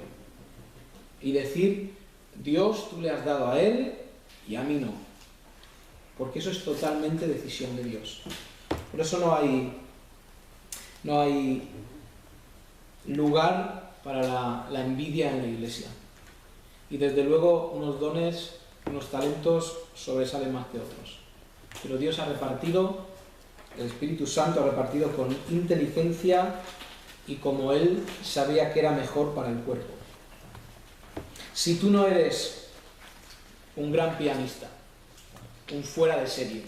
y decir, Dios, tú le has dado a él y a mí no. Porque eso es totalmente decisión de Dios. Por eso no hay lugar para la envidia en la iglesia. Y desde luego unos dones, unos talentos sobresalen más que otros. Pero Dios ha repartido, el Espíritu Santo ha repartido con inteligencia y como Él sabía que era mejor para el cuerpo. Si tú no eres un gran pianista, un fuera de serie,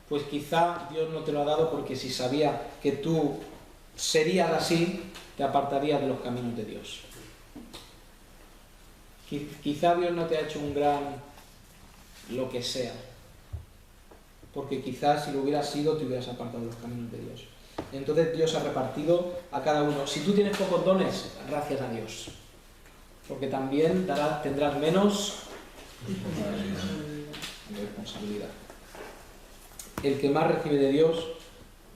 pues quizá Dios no te lo ha dado porque si sabía que tú serías así, te apartarías de los caminos de Dios. Quizá Dios no te ha hecho un gran lo que sea, porque quizás si lo hubieras sido te hubieras apartado de los caminos de Dios. Entonces Dios ha repartido a cada uno. Si tú tienes pocos dones, gracias a Dios, porque también tendrás menos responsabilidad. El que más recibe de Dios,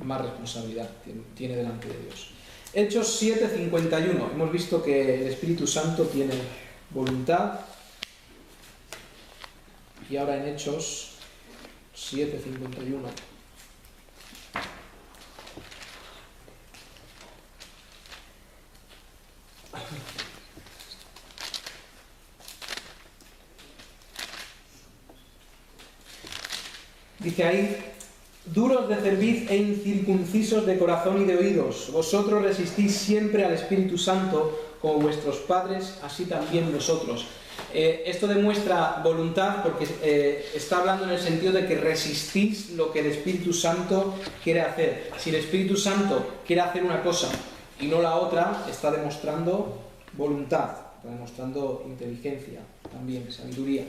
más responsabilidad tiene delante de Dios. Hechos 7:51. Hemos visto que el Espíritu Santo tiene voluntad. Y ahora en Hechos 7:51. Dice ahí, duros de cerviz e incircuncisos de corazón y de oídos, vosotros resistís siempre al Espíritu Santo, como vuestros padres, así también vosotros. Esto demuestra voluntad porque está hablando en el sentido de que resistís lo que el Espíritu Santo quiere hacer. Si el Espíritu Santo quiere hacer una cosa y no la otra, está demostrando voluntad, está demostrando inteligencia también, sabiduría.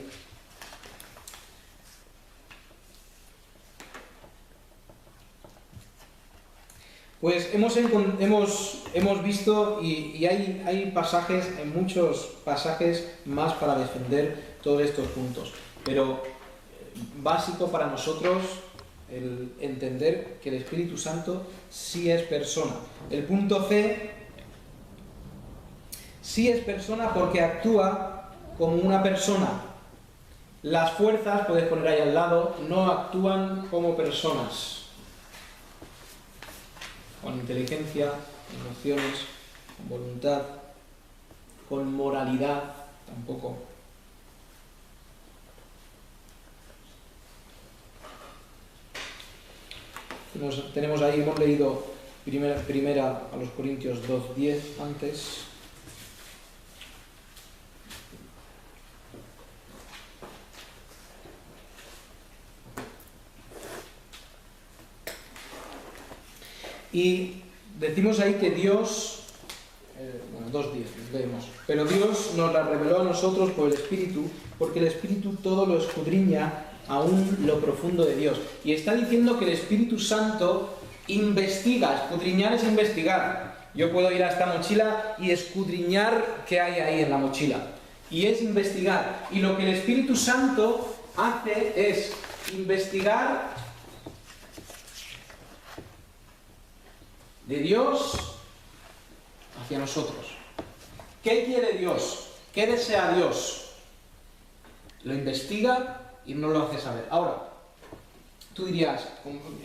Pues hemos visto y hay pasajes, hay muchos pasajes más para defender todos estos puntos, pero básico para nosotros el entender que el Espíritu Santo sí es persona. El punto C, sí es persona porque actúa como una persona. Las fuerzas, puedes poner ahí al lado, no actúan como personas. Con inteligencia, emociones, con voluntad, con moralidad, tampoco. Tenemos ahí, hemos leído primera a los Corintios 2:10 antes. Y decimos ahí que Dios, 2:10, leemos, pero Dios nos la reveló a nosotros por el Espíritu, porque el Espíritu todo lo escudriña, aún lo profundo de Dios. Y está diciendo que el Espíritu Santo investiga, escudriñar es investigar. Yo puedo ir a esta mochila y escudriñar qué hay ahí en la mochila. Y es investigar. Y lo que el Espíritu Santo hace es investigar de Dios hacia nosotros. ¿Qué quiere Dios? ¿Qué desea Dios? Lo investiga y no lo hace saber. Ahora, tú dirías,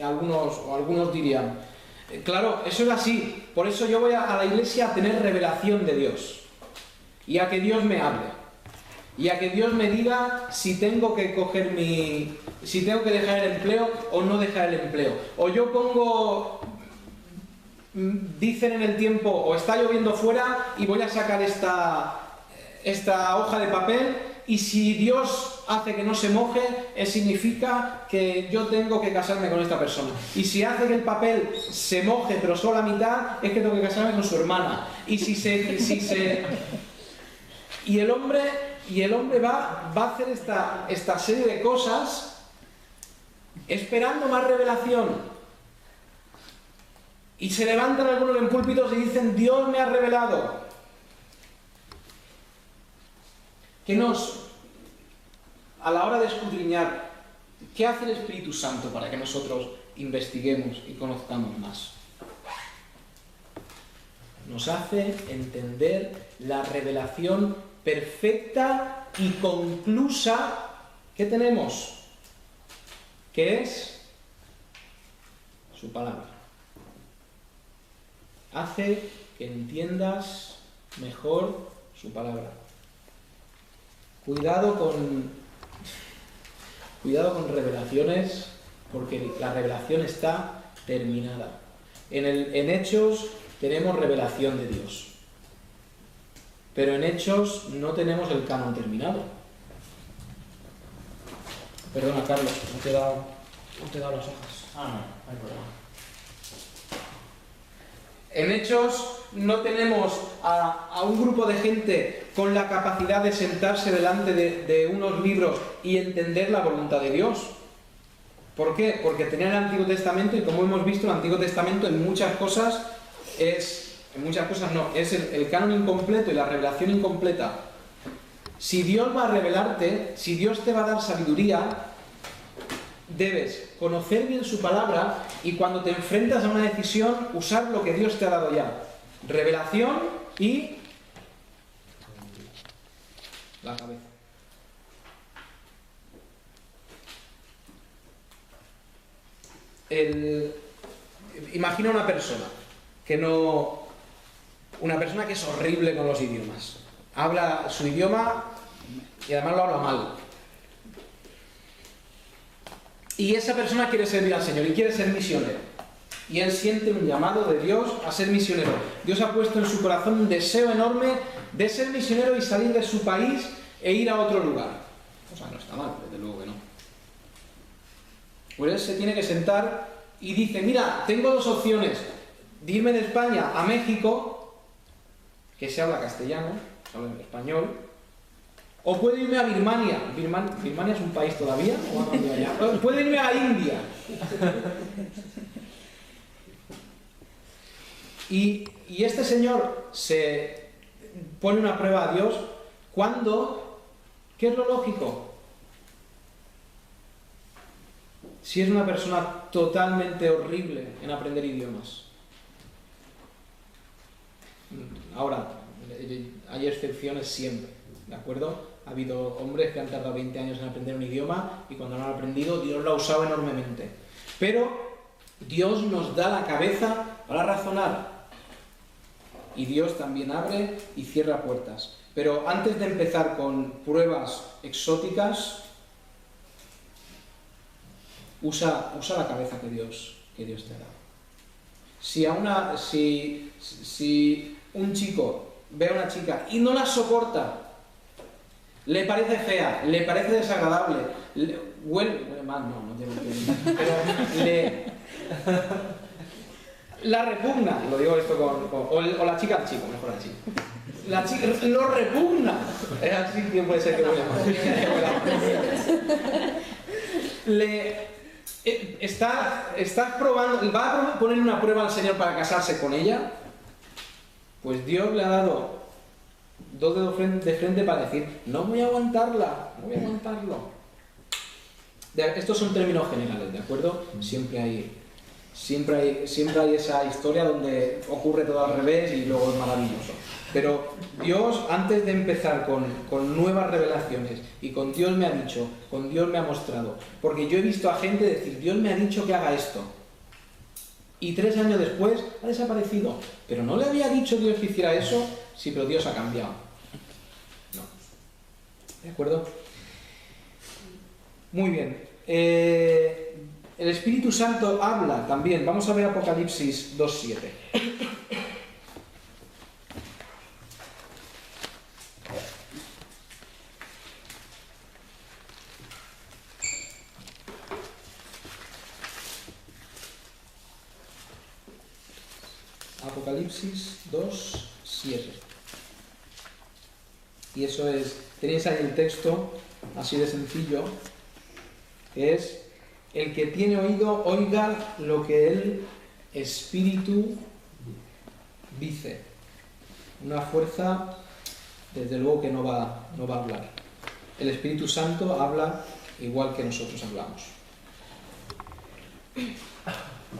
algunos dirían, claro, eso es así, por eso yo voy a la iglesia a tener revelación de Dios y a que Dios me hable y a que Dios me diga si tengo que si tengo que dejar el empleo o no dejar el empleo, o yo dicen en el tiempo, o está lloviendo fuera y voy a sacar esta hoja de papel, y si Dios hace que no se moje, significa que yo tengo que casarme con esta persona. Y si hace que el papel se moje pero solo a mitad, es que tengo que casarme con su hermana. Y y el hombre va a hacer esta serie de cosas esperando más revelación. Y se levantan algunos en púlpitos y dicen, Dios me ha revelado. A la hora de escudriñar, ¿qué hace el Espíritu Santo para que nosotros investiguemos y conozcamos más? Nos hace entender la revelación perfecta y conclusa que tenemos, que es su palabra. Hace que entiendas mejor su palabra. Cuidado con revelaciones, porque la revelación está terminada. En Hechos tenemos revelación de Dios, pero en Hechos no tenemos el canon terminado. Perdona, Carlos, no te he dado las hojas. No hay problema. En Hechos no tenemos a un grupo de gente con la capacidad de sentarse delante de unos libros y entender la voluntad de Dios. ¿Por qué? Porque tenían el Antiguo Testamento y, como hemos visto, el Antiguo Testamento en muchas cosas es el canon incompleto y la revelación incompleta. Si Dios va a revelarte, si Dios te va a dar sabiduría, debes conocer bien su palabra y cuando te enfrentas a una decisión, usar lo que Dios te ha dado ya. Revelación y la cabeza. Imagina una persona que es horrible con los idiomas. Habla su idioma y además lo habla mal. Y esa persona quiere servir al Señor y quiere ser misionero. Y él siente un llamado de Dios a ser misionero. Dios ha puesto en su corazón un deseo enorme de ser misionero y salir de su país e ir a otro lugar. O sea, no está mal, desde luego que no. Pues él se tiene que sentar y dice, mira, tengo dos opciones. De irme de España a México, que se habla castellano, se habla en español, o puedo irme a Birmania. ¿Birmania es un país todavía? ¿O han cambiado ya? O puedo irme a India. Y este señor se pone una prueba a Dios cuando, ¿qué es lo lógico? Si es una persona totalmente horrible en aprender idiomas. Ahora, hay excepciones siempre, ¿de acuerdo? Ha habido hombres que han tardado 20 años en aprender un idioma y cuando lo han aprendido, Dios lo ha usado enormemente. Pero Dios nos da la cabeza para razonar. Y Dios también abre y cierra puertas. Pero antes de empezar con pruebas exóticas, usa la cabeza que Dios te ha dado. Si un chico ve a una chica y no la soporta, le parece fea, le parece desagradable, huele mal, no tiene que ver, pero la repugna, lo digo esto o la chica al chico, mejor al chico. La chica lo repugna. Es así que puede ser que huele mal. Está probando, va a poner una prueba al Señor para casarse con ella. Pues Dios le ha dado dos dedos de frente para decir, no voy a aguantarla, no voy a aguantarlo. Estos son términos generales, ¿de acuerdo? Siempre hay esa historia donde ocurre todo al revés y luego es maravilloso. Pero Dios, antes de empezar con nuevas revelaciones y con Dios me ha dicho, con Dios me ha mostrado, porque yo he visto a gente decir, Dios me ha dicho que haga esto. Y 3 años después ha desaparecido. Pero no le había dicho Dios que hiciera eso, sí, pero Dios ha cambiado. No. ¿De acuerdo? Muy bien. El Espíritu Santo habla también. Vamos a ver Apocalipsis 2:7. Apocalipsis 2:7. Y eso es, tenéis ahí el texto, así de sencillo, que es, el que tiene oído, oiga lo que el Espíritu dice. Una fuerza, desde luego que no va a hablar. El Espíritu Santo habla igual que nosotros hablamos.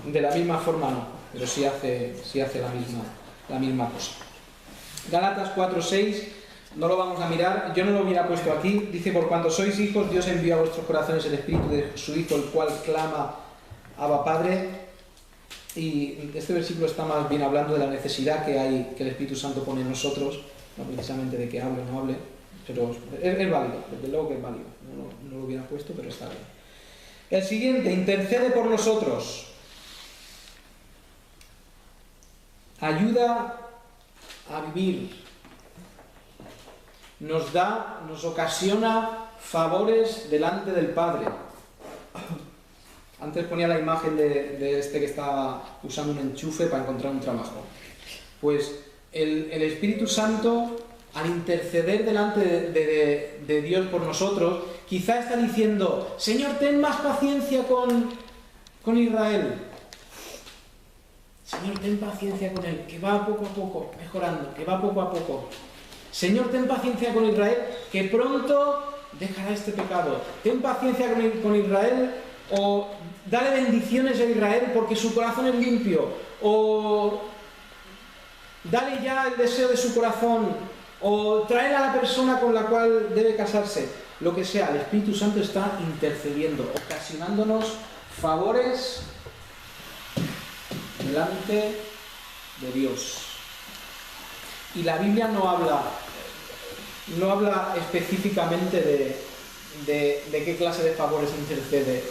De la misma forma no, pero sí hace la misma cosa. Gálatas 4:6, no lo vamos a mirar, yo no lo hubiera puesto aquí, dice, por cuanto sois hijos, Dios envió a vuestros corazones el Espíritu de su Hijo, el cual clama, Abba Padre. Y este versículo está más bien hablando de la necesidad que hay, que el Espíritu Santo pone en nosotros, no precisamente de que hable o no hable, pero es válido, desde luego que es válido, no lo hubiera puesto, pero está bien. El siguiente, intercede por nosotros. Ayuda a vivir, nos ocasiona favores delante del Padre. Antes ponía la imagen de este que estaba usando un enchufe para encontrar un trabajo. Pues el Espíritu Santo, al interceder delante de Dios por nosotros, quizá está diciendo, Señor, ten más paciencia con Israel. Señor, ten paciencia con él, que va poco a poco mejorando, que va poco a poco. Señor, ten paciencia con Israel, que pronto dejará este pecado. Ten paciencia con Israel, o dale bendiciones a Israel porque su corazón es limpio, o dale ya el deseo de su corazón, o trae a la persona con la cual debe casarse. Lo que sea, el Espíritu Santo está intercediendo, ocasionándonos favores delante de Dios. Y la Biblia no habla específicamente de qué clase de favores intercede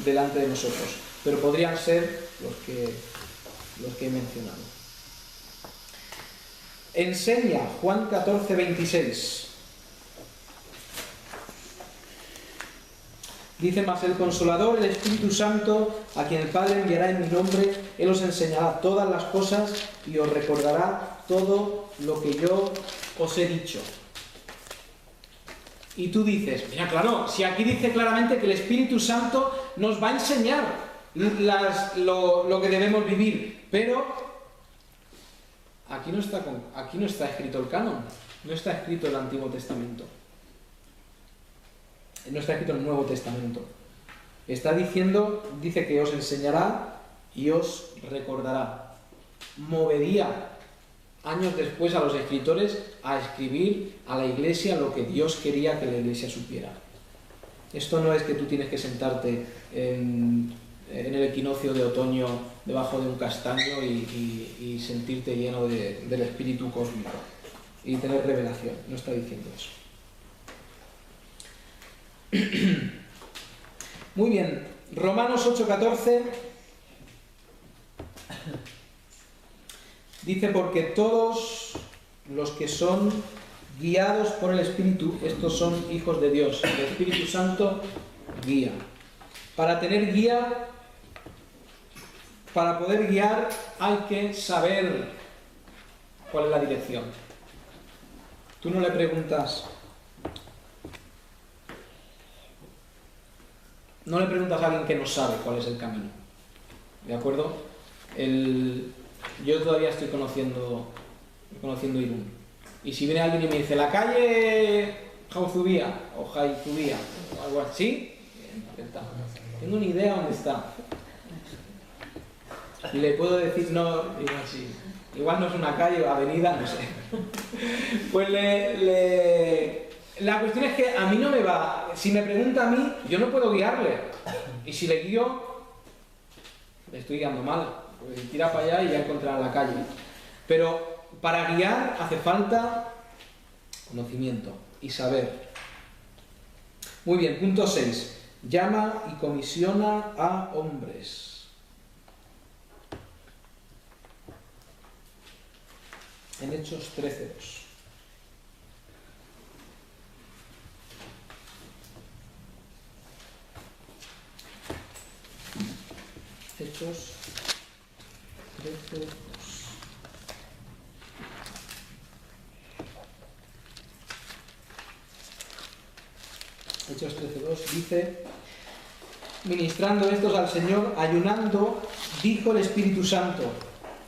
delante de nosotros, pero podrían ser los que he mencionado. Enseña Juan 14:26. Dice: mas el Consolador, el Espíritu Santo, a quien el Padre enviará en mi nombre, Él os enseñará todas las cosas y os recordará todo lo que yo os he dicho. Y tú dices, mira, claro, si aquí dice claramente que el Espíritu Santo nos va a enseñar lo que debemos vivir, pero aquí no está escrito el canon, no está escrito el Antiguo Testamento. No está escrito el Nuevo Testamento. Está diciendo, dice que os enseñará y os recordará. Movería años después a los escritores a escribir a la iglesia lo que Dios quería que la iglesia supiera. Esto no es que tú tienes que sentarte en el equinoccio de otoño debajo de un castaño y sentirte lleno del espíritu cósmico y tener revelación. No está diciendo eso. Muy bien, Romanos 8:14 dice: porque todos los que son guiados por el Espíritu, estos son hijos de Dios. El Espíritu Santo guía. Para tener guía, para poder guiar, hay que saber cuál es la dirección. Tú no le preguntas a alguien que no sabe cuál es el camino. ¿De acuerdo? Yo todavía estoy conociendo Irún. Y si viene alguien y me dice, la calle Jauzubía o Jaizubía o algo así, bien, tengo una idea dónde está. Y le puedo decir, no, igual no es una calle o avenida, no sé. Pues la cuestión es que a mí no me va. Si me pregunta a mí, yo no puedo guiarle. Y si le guío, le estoy guiando mal. Pues tira para allá y ya encontrará la calle. Pero para guiar hace falta conocimiento y saber. Muy bien, punto 6. Llama y comisiona a hombres. En Hechos 13:2. Hechos 13:2. Hechos 13:2 dice: ministrando estos al Señor, ayunando, dijo el Espíritu Santo: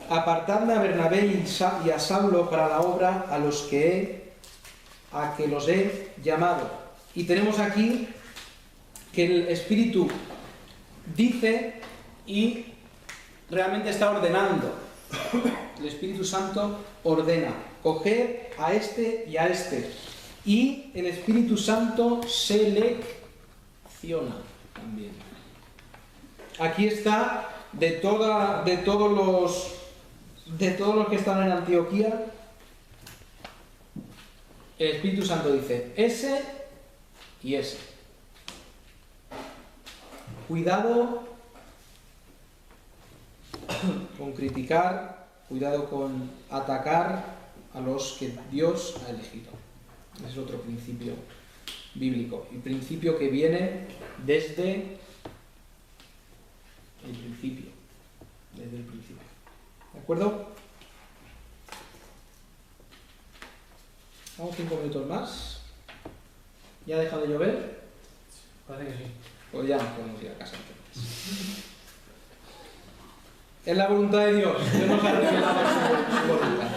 apartadme a Bernabé y a Saulo para la obra a que los he llamado. Y tenemos aquí que el Espíritu dice y realmente está ordenando. El Espíritu Santo ordena: coged a este y a este. Y el Espíritu Santo selecciona también. Aquí está de todos los que están en Antioquía. El Espíritu Santo dice: ese y ese. Cuidado con criticar, cuidado con atacar a los que Dios ha elegido. Es otro principio bíblico, y principio que viene desde el principio. ¿De acuerdo? Vamos 5 minutos más. ¿Ya ha dejado de llover? Parece que sí. Pues ya nos podemos ir a casa entonces. Es la voluntad de Dios. Dios nos ha revelado su voluntad.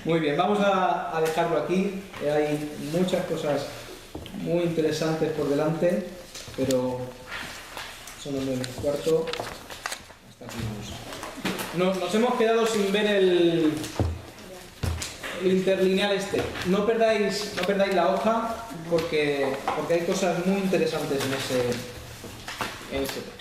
Muy bien, vamos a dejarlo aquí. Hay muchas cosas muy interesantes por delante, pero son las 9:15. Hasta aquí vamos. Nos hemos quedado sin ver el interlineal este. No perdáis la hoja porque hay cosas muy interesantes en ese texto.